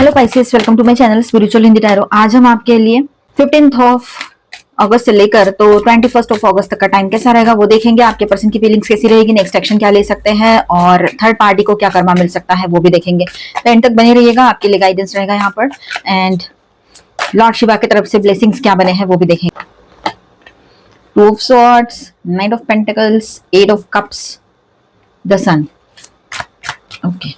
Hello Pisces, welcome to my channel spiritual Hindi tarot. आज हम आपके लिए 15th ऑफ अगस्त से लेकर तो 21st ऑफ अगस्त तक का टाइम कैसा रहेगा वो देखेंगे। आपके पर्सन की फीलिंग्स कैसी रहेगी, नेक्स्ट एक्शन क्या ले सकते हैं और थर्ड पार्टी को क्या कर्मा मिल सकता है वो भी देखेंगे। तो एंड तक बने रहिएगा, आपके लिए गाइडेंस रहेगा यहाँ पर। एंड लॉर्ड शिवा की तरफ से ब्लेसिंग्स क्या बने हैं वो भी देखेंगे। 2 of swords, 9 of pentacles, 8 of cups, the sun. Okay,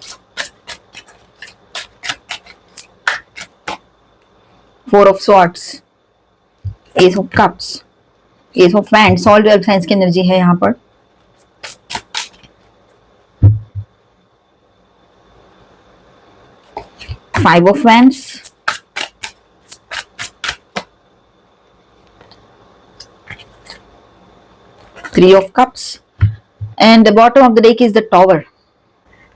4 of swords, ace of cups, ace of wands, all 12 signs की एनर्जी है यहाँ पर। 5 of wands, 3 of cups and the bottom of the deck is the tower.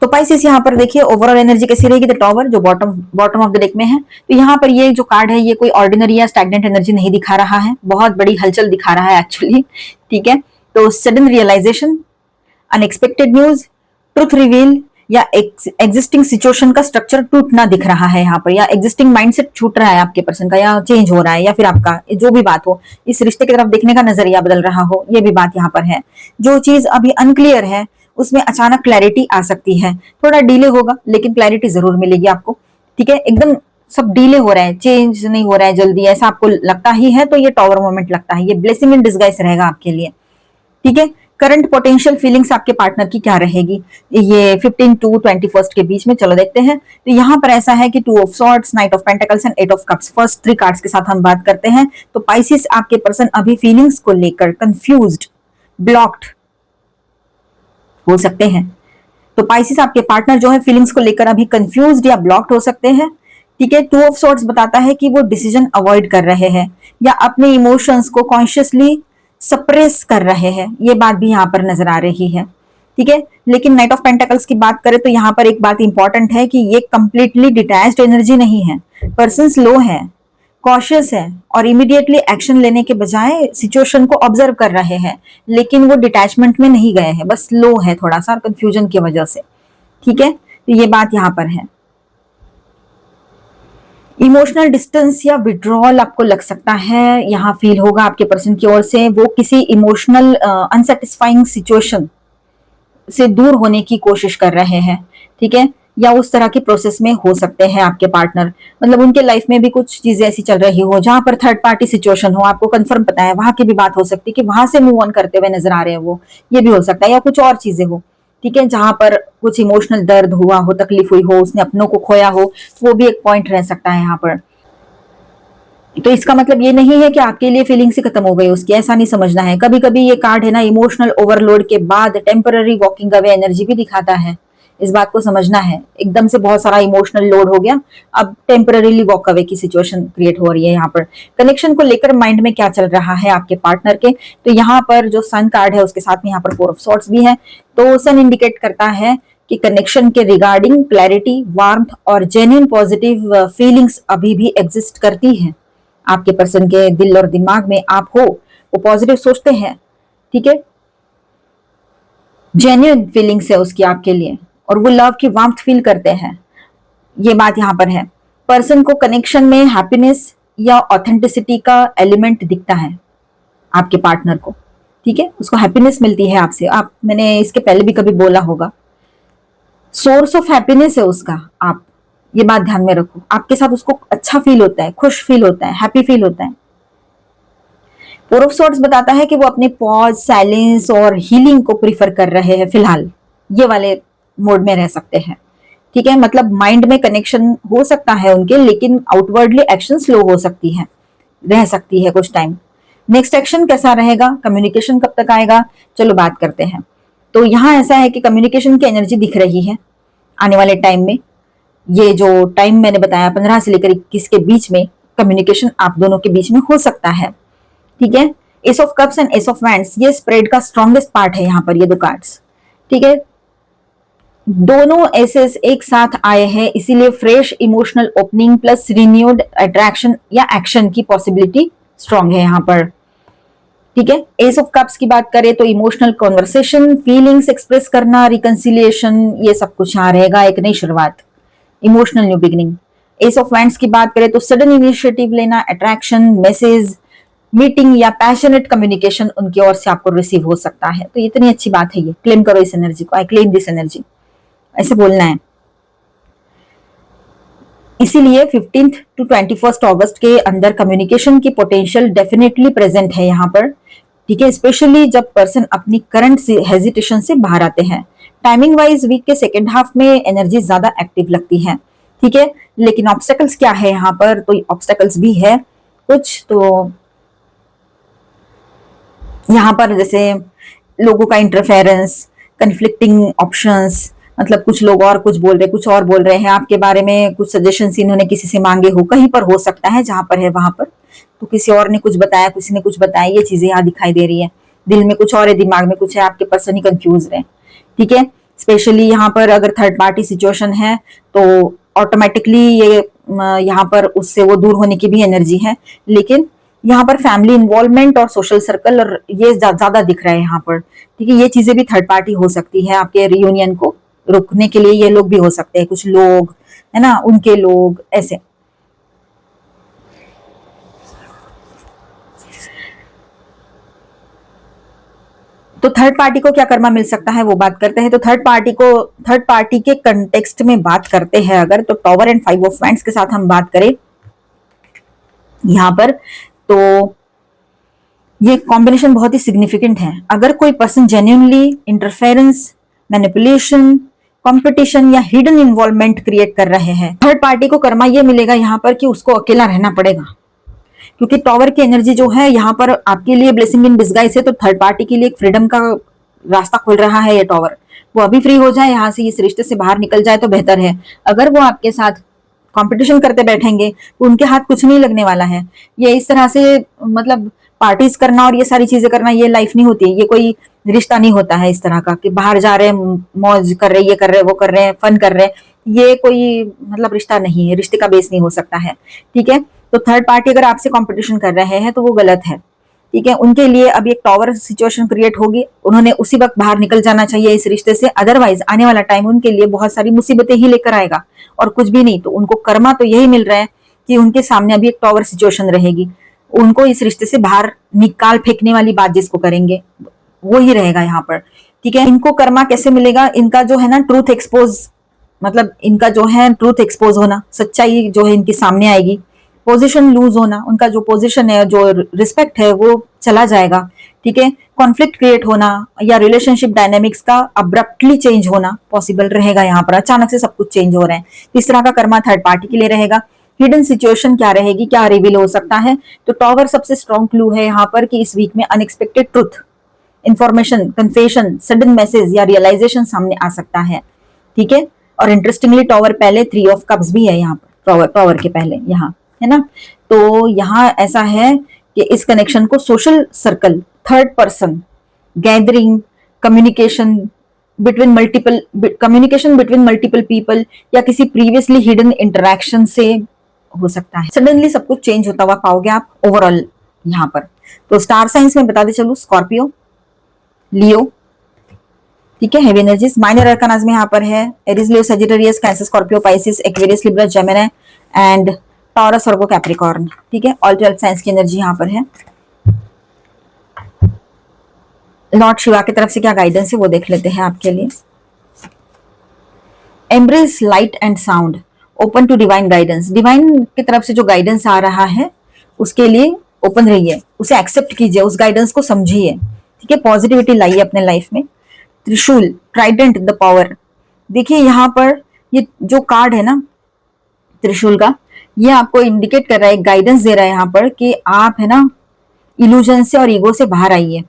तो Pisces यहाँ पर देखिए overall energy कैसी रहेगी। द टॉवर जो बॉटम ऑफ द डेक में है, तो यहाँ पर ये जो कार्ड है ये कोई ऑर्डिनरी या स्टैग्नेंट एनर्जी नहीं दिखा रहा है, बहुत बड़ी हलचल दिखा रहा है एक्चुअली। ठीक है, तो sudden realization, unexpected news, truth reveal या एग्जिस्टिंग सिचुएशन का स्ट्रक्चर टूटना दिख रहा है यहाँ पर, या एग्जिस्टिंग माइंडसेट छूट रहा है आपके पर्सन का, या चेंज हो रहा है, या फिर आपका जो भी बात हो, इस रिश्ते की तरफ देखने का नजरिया बदल रहा हो, ये भी बात यहाँ पर है। जो चीज अभी अनक्लियर है उसमें अचानक क्लैरिटी आ सकती है। थोड़ा डिले होगा लेकिन क्लैरिटी जरूर मिलेगी आपको। ठीक है, एकदम सब डिले हो रहा है, चेंज नहीं हो रहा है जल्दी, ऐसा आपको लगता ही है तो ये टॉवर मोमेंट लगता है, ये ब्लेसिंग इन डिस्गाइज रहेगा आपके लिए। ठीक है, करंट पोटेंशियल फीलिंग्स आपके पार्टनर की क्या रहेगी ये 15 टू 21 के बीच में, चलो देखते हैं। तो यहाँ पर ऐसा है कि 2 of swords, 9 of pentacles and 8 of cups, first 3 cards के साथ हम बात करते हैं। तो पाइसेस आपके पर्सन अभी फीलिंग्स को लेकर कंफ्यूज्ड, ब्लॉक्ड हो सकते हैं। तो पाइसेस आपके पार्टनर जो है फीलिंग्स को लेकर अभी कंफ्यूज्ड या ब्लॉक्ड हो सकते हैं। ठीक है, 2 ऑफ सॉर्ड्स बताता है कि वो डिसीजन अवॉइड कर रहे हैं या अपने इमोशंस को कॉन्शियसली सप्रेस कर रहे हैं, ये बात भी यहाँ पर नजर आ रही है। ठीक है, लेकिन नाइट ऑफ पेंटिकल्स की बात करें तो यहाँ पर एक बात इंपॉर्टेंट है कि ये कंप्लीटली डिटैच्ड एनर्जी नहीं है। पर्सन स्लो है, कॉशियस है और इमीडिएटली एक्शन लेने के बजाय सिचुएशन को ऑब्जर्व कर रहे हैं, लेकिन वो डिटैचमेंट में नहीं गए हैं, बस स्लो है थोड़ा सा कंफ्यूजन की वजह से। ठीक है, तो ये बात यहाँ पर है। इमोशनल डिस्टेंस या विड्रॉल आपको लग सकता है, यहाँ फील होगा आपके पर्सन की ओर से। वो किसी इमोशनल अनसेटिस्फाइंग सिचुएशन से दूर होने की कोशिश कर रहे हैं। ठीक है, या उस तरह की प्रोसेस में हो सकते हैं आपके पार्टनर, मतलब उनके लाइफ में भी कुछ चीजें ऐसी चल रही हो जहां पर थर्ड पार्टी सिचुएशन हो, आपको कंफर्म पता है, वहां की भी बात हो सकती है कि वहां से मूव ऑन करते हुए नजर आ रहे हैं वो, ये भी हो सकता है, या कुछ और चीजें हो। ठीक है, जहां पर कुछ इमोशनल दर्द हुआ हो, तकलीफ हुई हो, उसने अपनों को खोया हो, वो भी एक पॉइंट रह सकता है यहाँ पर। तो इसका मतलब ये नहीं है कि आपके लिए फीलिंग से खत्म हो गई उसकी, ऐसा नहीं समझना है। कभी कभी ये कार्ड है ना इमोशनल ओवरलोड के बाद टेम्पररी वॉकिंग अवे एनर्जी भी दिखाता है, इस बात को समझना है। एकदम से बहुत सारा इमोशनल लोड हो गया, अब टेम्पररीली वॉक अवे की सिचुएशन क्रिएट हो रही है यहाँ पर। कनेक्शन को लेकर माइंड में क्या चल रहा है आपके पार्टनर के, तो यहाँ पर जो सन कार्ड है उसके साथ में यहाँ पर 4 ऑफ सॉर्ड्स भी है। तो सन इंडिकेट करता है कि कनेक्शन के रिगार्डिंग क्लैरिटी, वार्मथ और जेन्युइन पॉजिटिव फीलिंग्स अभी भी एग्जिस्ट करती है आपके पर्सन के दिल और दिमाग में। आप हो वो पॉजिटिव सोचते हैं, ठीक है, जेन्युइन फीलिंग्स है उसकी आपके लिए, और वो लव की वार्मथ फील करते हैं, ये बात यहाँ पर है। पर्सन को कनेक्शन में हैप्पीनेस या ऑथेंटिसिटी का एलिमेंट दिखता है आपके पार्टनर को। ठीक है, उसको हैप्पीनेस मिलती है आपसे, आप, मैंने इसके पहले भी कभी बोला होगा, सोर्स ऑफ हैप्पीनेस है उसका आप, ये बात ध्यान में रखो। आपके साथ उसको अच्छा फील होता है, खुश फील होता है, हैप्पी फील होता है। 4 ऑफ सॉर्ड्स बताता है कि वो अपने पॉज, साइलेंस और हीलिंग को प्रीफर कर रहे हैं फिलहाल, ये वाले मोड में रह सकते हैं। ठीक है, मतलब माइंड में कनेक्शन हो सकता है उनके, लेकिन आउटवर्डली एक्शन स्लो हो सकती है, रह सकती है कुछ टाइम। नेक्स्ट एक्शन कैसा रहेगा, कम्युनिकेशन कब तक आएगा, चलो बात करते हैं। तो यहाँ ऐसा है कि कम्युनिकेशन की एनर्जी दिख रही है आने वाले टाइम में। ये जो टाइम मैंने बताया 15 से लेकर 21 के बीच में कम्युनिकेशन आप दोनों के बीच में हो सकता है। ठीक है, S of cups and S of wands, ये स्प्रेड का स्ट्रॉन्गेस्ट पार्ट है यहाँ पर, ये 2 कार्ड्स। ठीक है, दोनों एसेस एक साथ आए हैं, इसीलिए fresh emotional opening plus renewed attraction या एक्शन की पॉसिबिलिटी स्ट्रॉन्ग है यहाँ पर। ठीक है, एस ऑफ कप्स की बात करें तो इमोशनल कॉन्वर्सेशन, फीलिंग्स एक्सप्रेस करना, रिकंसिलिएशन, ये सब कुछ यहाँ रहेगा, एक नई शुरुआत, emotional new beginning. S of wands की बात करें तो सडन इनिशिएटिव लेना, अट्रैक्शन, मैसेज, मीटिंग या पैशनेट कम्युनिकेशन उनकी ओर से आपको रिसीव हो सकता है। तो इतनी अच्छी बात है, ये क्लेम करो इस एनर्जी को, आई क्लेम दिस एनर्जी, ऐसे बोलना है। इसीलिए 15 टू 21 अगस्त के अंदर कम्युनिकेशन की पोटेंशियल डेफिनेटली प्रेजेंट है यहाँ पर, ठीक है, स्पेशली जब पर्सन अपनी करंट हेजिटेशन से बाहर आते हैं। टाइमिंग वाइज वीक के सेकेंड हाफ में एनर्जी ज्यादा एक्टिव लगती है, ठीक है। लेकिन ऑब्स्टेकल्स क्या है यहाँ पर, तो ऑब्स्टेकल्स भी है कुछ। तो यहाँ पर जैसे लोगों का इंटरफेरेंस, कन्फ्लिक्टिंग ऑप्शंस, मतलब कुछ लोग और कुछ बोल रहे, कुछ और बोल रहे हैं आपके बारे में, कुछ सजेशंस इन्होंने किसी से मांगे हो, कहीं पर हो सकता है जहां पर है वहां पर, तो किसी और ने कुछ बताया, किसी ने कुछ बताया, ये चीजें यहाँ दिखाई दे रही है। दिल में कुछ और है, दिमाग में कुछ है, आपके पर्सन ही कंफ्यूज रहे, ठीक है। स्पेशली यहाँ पर अगर थर्ड पार्टी सिचुएशन है तो ऑटोमेटिकली ये यहाँ पर उससे वो दूर होने की भी एनर्जी है। लेकिन यहाँ पर फैमिली इन्वॉल्वमेंट और सोशल सर्कल और ये ज्यादा दिख रहा है यहाँ पर, ठीक है। ये चीजें भी थर्ड पार्टी हो सकती है, आपके रियूनियन को रुकने के लिए ये लोग भी हो सकते हैं, कुछ लोग है ना, उनके लोग ऐसे। तो थर्ड पार्टी को क्या कर्मा मिल सकता है वो बात करते हैं। तो थर्ड पार्टी के कंटेक्स्ट में बात करते हैं अगर, तो टॉवर एंड 5 ऑफ वैंड्स के साथ हम बात करें यहाँ पर, तो ये कॉम्बिनेशन बहुत ही सिग्निफिकेंट है। अगर कोई person genuinely interference, manipulation, competition या हिडन इन्वॉल्वमेंट क्रिएट कर रहे हैं, थर्ड पार्टी को कर्मा ये मिलेगा यहाँ पर कि उसको अकेला रहना पड़ेगा, क्योंकि टॉवर की एनर्जी जो है यहाँ पर आपके लिए ब्लेसिंग इन डिस्गाइज है। तो थर्ड पार्टी के लिए एक फ्रीडम का रास्ता खोल रहा है ये टॉवर, वो अभी फ्री हो जाए यहाँ से, इस रिश्ते से बाहर निकल जाए तो बेहतर है। अगर वो आपके साथ कंपटीशन करते बैठेंगे तो उनके हाथ कुछ नहीं लगने वाला है। ये इस तरह से मतलब पार्टीज करना और ये सारी चीजें करना, ये लाइफ नहीं होती, ये कोई रिश्ता नहीं होता है इस तरह का कि बाहर जा रहे हैं, मौज कर रहे, ये कर रहे, वो कर रहे हैं, फन कर रहे हैं, ये कोई मतलब रिश्ता नहीं है, रिश्ते का बेस नहीं हो सकता है, ठीक है। तो थर्ड पार्टी अगर आपसे कंपटीशन कर रहे हैं तो वो गलत है, ठीक है। उनके लिए अब एक टॉवर सिचुएशन क्रिएट होगी, उन्होंने उसी वक्त बाहर निकल जाना चाहिए इस रिश्ते से, अदरवाइज आने वाला टाइम उनके लिए बहुत सारी मुसीबतें ही लेकर आएगा और कुछ भी नहीं। तो उनको कर्मा तो यही मिल रहा है कि उनके सामने अभी एक टॉवर सिचुएशन रहेगी, उनको इस रिश्ते से बाहर निकाल फेंकने वाली बात जिसको करेंगे वो ही रहेगा यहाँ पर, ठीक है। इनको कर्मा कैसे मिलेगा, इनका जो है ना ट्रूथ एक्सपोज, मतलब इनका जो है ट्रूथ एक्सपोज होना, सच्चाई जो है इनके सामने आएगी, पोजीशन लूज होना, उनका जो पोजीशन है, जो रिस्पेक्ट है वो चला जाएगा, ठीक है। कॉन्फ्लिक्ट क्रिएट होना या रिलेशनशिप डायनेमिक्स का अब्रप्टली चेंज होना पॉसिबल रहेगा यहाँ पर, अचानक से सब कुछ चेंज हो रहा है। इस तरह का कर्मा थर्ड पार्टी के लिए रहेगा। हिडन सिचुएशन क्या रहेगी, क्या रिवील हो सकता है, तो टॉवर सबसे स्ट्रॉन्ग क्लू है यहाँ पर कि इस वीक में unexpected truth, information, confession, sudden message या रियलाइजेशन सामने आ सकता है, ठीक है। और इंटरेस्टिंगली टॉवर पहले 3 ऑफ कप्स भी है यहाँ पर, टॉवर के पहले यहाँ है ना। तो यहाँ ऐसा है कि इस कनेक्शन को social circle, third person, gathering, communication between multiple people या किसी प्रीवियसली हिडन इंटरैक्शन से हो सकता है। सडनली सब कुछ चेंज होता हुआ पाओगे आप ओवरऑल यहाँ पर। तो स्टार साइंस में बताते चलूं, स्कॉर्पियो, लियो, ठीक है, हेवी एनर्जीज। माइनर अरकानाज में यहाँ पर है Aries, Leo, Sagittarius, cancer, Scorpio, Pisces, Aquarius, Libra, Gemini and taurus, Virgo, Capricorn, ठीक है। ऑल 12 साइंस की एनर्जी यहाँ पर है। लॉर्ड शिवा की तरफ से क्या गाइडेंस है वो देख लेते हैं आपके लिए। Embrace light and sound, open to divine guidance, divine की तरफ से जो गाइडेंस आ रहा है उसके लिए ओपन रहिए, उसे एक्सेप्ट कीजिए, उस गाइडेंस को समझिए, ठीक है। पॉजिटिविटी लाइए अपने लाइफ में। त्रिशूल, ट्राइडेंट, द पावर, देखिए यहाँ पर ये जो कार्ड है ना त्रिशूल का, ये आपको इंडिकेट कर रहा है, गाइडेंस दे रहा है यहाँ पर कि आप है ना इल्यूजन से और ईगो से बाहर आइए,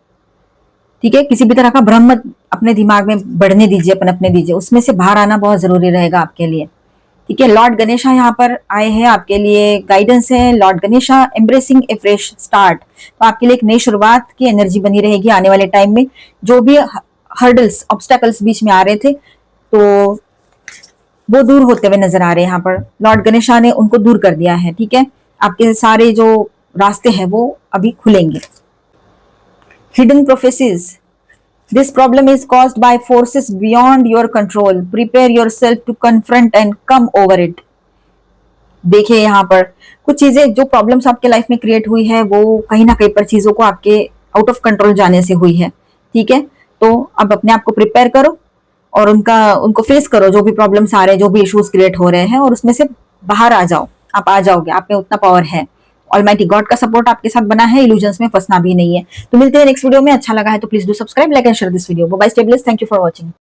ठीक है। किसी भी तरह का भ्रम मत अपने दिमाग में बढ़ने दीजिए, अपने दीजिए, उसमें से बाहर आना बहुत जरूरी रहेगा आपके लिए, ठीक है। लॉर्ड गणेशा यहाँ पर आए हैं आपके लिए, गाइडेंस है लॉर्ड गणेशा, एम्ब्रेसिंग ए फ्रेश स्टार्ट, तो आपके लिए एक नई शुरुआत की एनर्जी बनी रहेगी आने वाले टाइम में। जो भी हर्डल्स, ऑब्स्टेकल्स बीच में आ रहे थे तो वो दूर होते हुए नजर आ रहे हैं यहाँ पर, लॉर्ड गणेशा ने उनको दूर कर दिया है, ठीक है। आपके सारे जो रास्ते हैं वो अभी खुलेंगे। Hidden prophecies, this problem is caused by forces beyond your control, prepare yourself to confront and come over it. देखिए यहाँ पर कुछ चीजें, जो प्रॉब्लम्स आपके लाइफ में क्रिएट हुई है वो कहीं ना कहीं पर चीजों को आपके आउट ऑफ कंट्रोल जाने से हुई है। ठीक है, तो अब अपने आप को प्रिपेयर करो और उनको फेस करो, जो भी प्रॉब्लम्स आ रहे हैं, जो भी इश्यूज क्रिएट हो रहे हैं, और उसमें से बाहर आ जाओ। आप आ जाओगे, आप में उतना पावर है। ऑलमाइटी गॉड का सपोर्ट आपके साथ बना है, इल्यूजन्स में फंसना भी नहीं है। तो मिलते हैं नेक्स्ट वीडियो में। अच्छा लगा है तो please do subscribe, like and share this video. Bye bye, stay blessed, thank you for watching.